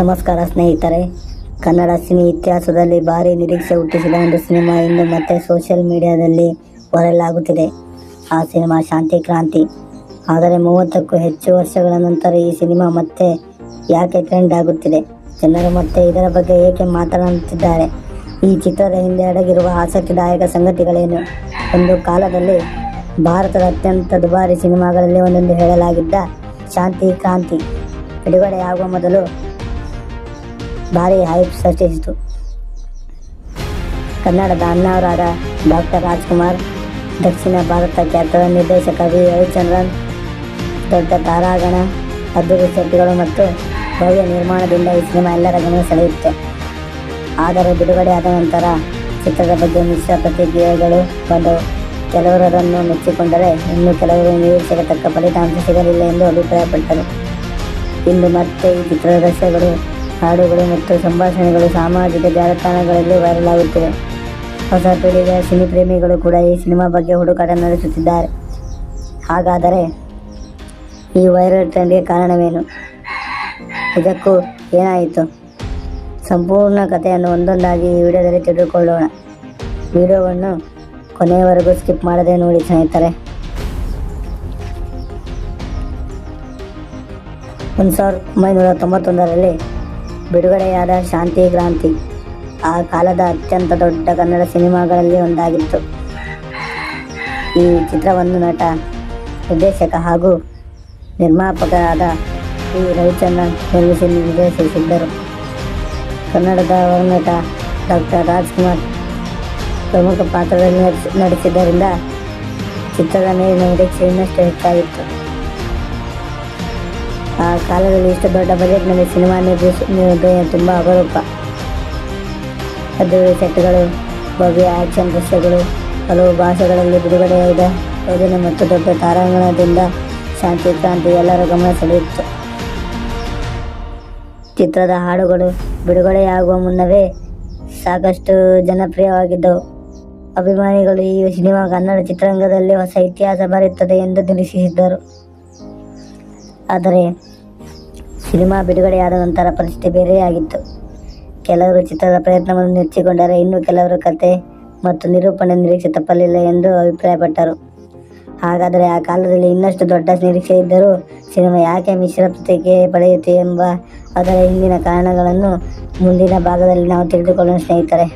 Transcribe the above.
ನಮಸ್ಕಾರ ಸ್ನೇಹಿತರೆ. ಕನ್ನಡ ಸಿನಿ ಇತಿಹಾಸದಲ್ಲಿ ಭಾರಿ ನಿರೀಕ್ಷೆ ಹುಟ್ಟಿಸಿದ ಒಂದು ಸಿನಿಮಾ ಇಂದು ಮತ್ತೆ ಸೋಷಿಯಲ್ ಮೀಡಿಯಾದಲ್ಲಿ ವೈರಲ್ ಆಗುತ್ತಿದೆ. ಆ ಸಿನಿಮಾ ಶಾಂತಿ ಕ್ರಾಂತಿ. ಆದರೆ 30ಕ್ಕೂ ಹೆಚ್ಚು ವರ್ಷಗಳ ನಂತರ ಈ ಸಿನಿಮಾ ಮತ್ತೆ ಯಾಕೆ ಟ್ರೆಂಡ್ ಆಗುತ್ತಿದೆ? ಜನರು ಮತ್ತೆ ಇದರ ಬಗ್ಗೆ ಏಕೆ ಮಾತನಾಡುತ್ತಿದ್ದಾರೆ? ಈ ಚಿತ್ರದ ಹಿಂದೆ ಅಡಗಿರುವ ಆಸಕ್ತಿದಾಯಕ ಸಂಗತಿಗಳೇನು? ಒಂದು ಕಾಲದಲ್ಲಿ ಭಾರತದ ಅತ್ಯಂತ ದುಬಾರಿ ಸಿನಿಮಾಗಳಲ್ಲಿ ಒಂದೆಂದು ಹೇಳಲಾಗಿದ್ದ ಶಾಂತಿ ಕ್ರಾಂತಿ ಬಿಡುಗಡೆಯಾಗುವ ಮೊದಲು ಭಾರಿ ಹೈಪ್ ಸೃಷ್ಟಿಸಿತು. ಕನ್ನಡದ ಅಣ್ಣಾವರಾದ ಡಾಕ್ಟರ್ ರಾಜ್ಕುಮಾರ್, ದಕ್ಷಿಣ ಭಾರತ ಖ್ಯಾತ ನಿರ್ದೇಶಕ ವಿ ರವಿಚಂದ್ರನ್, ದೊಡ್ಡ ತಾರಾಗಣ, ಅದ್ಭುತ ಸೆಟ್ಗಳು ಮತ್ತು ಭವ್ಯ ನಿರ್ಮಾಣದಿಂದ ಈ ಸಿನಿಮಾ ಎಲ್ಲರ ಗಮನ ಸೆಳೆಯಿತು. ಆದರೆ ಬಿಡುಗಡೆಯಾದ ನಂತರ ಚಿತ್ರದ ಬಗ್ಗೆ ಮಿಶ್ರ ಪ್ರತಿಕ್ರಿಯೆಗಳು ಬಂದವು. ಕೆಲವರು ಅದನ್ನು ಮೆಚ್ಚಿಕೊಂಡರೆ, ಇನ್ನು ಕೆಲವರು ನಿರೀಕ್ಷೆಗೆ ತಕ್ಕ ಫಲಿತಾಂಶ ಸಿಗಲಿಲ್ಲ ಎಂದು ಅಭಿಪ್ರಾಯಪಟ್ಟರು. ಇಂದು ಮತ್ತೆ ಈ ಚಿತ್ರದ ದೃಶ್ಯಗಳು, ಹಾಡುಗಳು ಮತ್ತು ಸಂಭಾಷಣೆಗಳು ಸಾಮಾಜಿಕ ಜಾಲತಾಣಗಳಲ್ಲಿ ವೈರಲ್ ಆಗುತ್ತಿವೆ. ಹೊಸ ಪೀಳಿಗೆಯ ಸಿನಿ ಪ್ರೇಮಿಗಳು ಕೂಡ ಈ ಸಿನಿಮಾ ಬಗ್ಗೆ ಹುಡುಕಾಟ ನಡೆಸುತ್ತಿದ್ದಾರೆ. ಹಾಗಾದರೆ ಈ ವೈರಲ್ ಟ್ರೆಂಡ್ಗೆ ಕಾರಣವೇನು? ಇದಕ್ಕೂ ಏನಾಯಿತು? ಸಂಪೂರ್ಣ ಕಥೆಯನ್ನು ಒಂದೊಂದಾಗಿ ಈ ವಿಡಿಯೋದಲ್ಲಿ ತಿಳಿದುಕೊಳ್ಳೋಣ. ವಿಡಿಯೋವನ್ನು ಕೊನೆಯವರೆಗೂ ಸ್ಕಿಪ್ ಮಾಡದೆ ನೋಡಿ ಸ್ನೇಹಿತರೆ. 1991ರಲ್ಲಿ ಬಿಡುಗಡೆಯಾದ ಶಾಂತಿ ಕ್ರಾಂತಿ ಆ ಕಾಲದ ಅತ್ಯಂತ ದೊಡ್ಡ ಕನ್ನಡ ಸಿನಿಮಾಗಳಲ್ಲಿ ಒಂದಾಗಿತ್ತು. ಈ ಚಿತ್ರವನ್ನು ನಟ, ನಿರ್ದೇಶಕ ಹಾಗೂ ನಿರ್ಮಾಪಕರಾದ ವಿ ರವಿಚಂದ್ರನ್ ನಿರ್ಮಿಸಿ ನಿರ್ದೇಶಿಸಿದ್ದರು. ಕನ್ನಡದ ಹೊರನಟ ಡಾಕ್ಟರ್ ರಾಜ್ಕುಮಾರ್ ಪ್ರಮುಖ ಪಾತ್ರದಲ್ಲಿ ನಟಿಸಿದ್ದರಿಂದ ಚಿತ್ರದ ಮೇಲಿನ ನಿರೀಕ್ಷೆ ಇನ್ನಷ್ಟು ಹೆಚ್ಚಾಗಿತ್ತು. ಆ ಕಾಲದಲ್ಲಿ ಇಷ್ಟು ದೊಡ್ಡ ಬಜೆಟ್ನಲ್ಲಿ ಸಿನಿಮಾ ನಿರ್ಮಿಸುವುದು ತುಂಬ ಅಪರೂಪ. ಅದ್ಭುತ ಸೆಟ್ಗಳು, ಭವ್ಯ ಆ್ಯಕ್ಷನ್ ದೃಶ್ಯಗಳು, ಹಲವು ಭಾಷೆಗಳಲ್ಲಿ ಬಿಡುಗಡೆಯಾದ ಯೋಜನೆ ಮತ್ತು ದೊಡ್ಡ ತಾರಾಗಣದಿಂದ ಶಾಂತಿ ಕ್ರಾಂತಿ ಎಲ್ಲರ ಗಮನ ಸೆಳೆಯಿತು. ಚಿತ್ರದ ಹಾಡುಗಳು ಬಿಡುಗಡೆಯಾಗುವ ಮುನ್ನವೇ ಸಾಕಷ್ಟು ಜನಪ್ರಿಯವಾಗಿದ್ದವು. ಅಭಿಮಾನಿಗಳು ಈ ಸಿನಿಮಾ ಕನ್ನಡ ಚಿತ್ರರಂಗದಲ್ಲಿ ಹೊಸ ಇತಿಹಾಸ ಬರೆಯುತ್ತದೆ ಎಂದು ನಿರೀಕ್ಷಿಸಿದ್ದರು. ಆದರೆ ಸಿನಿಮಾ ಬಿಡುಗಡೆಯಾದ ನಂತರ ಪರಿಸ್ಥಿತಿ ಬೇರೆಯಾಗಿತ್ತು. ಕೆಲವರು ಚಿತ್ರದ ಪ್ರಯತ್ನವನ್ನು ನೆಚ್ಚಿಕೊಂಡರೆ, ಇನ್ನು ಕೆಲವರು ಕತೆ ಮತ್ತು ನಿರೂಪಣೆ ನಿರೀಕ್ಷೆ ತಪ್ಪಲಿಲ್ಲ ಎಂದು ಅಭಿಪ್ರಾಯಪಟ್ಟರು. ಹಾಗಾದರೆ ಆ ಕಾಲದಲ್ಲಿ ಇನ್ನಷ್ಟು ದೊಡ್ಡ ನಿರೀಕ್ಷೆ ಇದ್ದರೂ ಸಿನಿಮಾ ಯಾಕೆ ಮಿಶ್ರ ಪ್ರತಿಕ್ರಿಯೆ ಪಡೆಯಿತು ಎಂಬ ಅದರ ಹಿಂದಿನ ಕಾರಣಗಳನ್ನು ಮುಂದಿನ ಭಾಗದಲ್ಲಿ ನಾವು ತಿಳಿದುಕೊಳ್ಳೋಣ ಸ್ನೇಹಿತರೆ.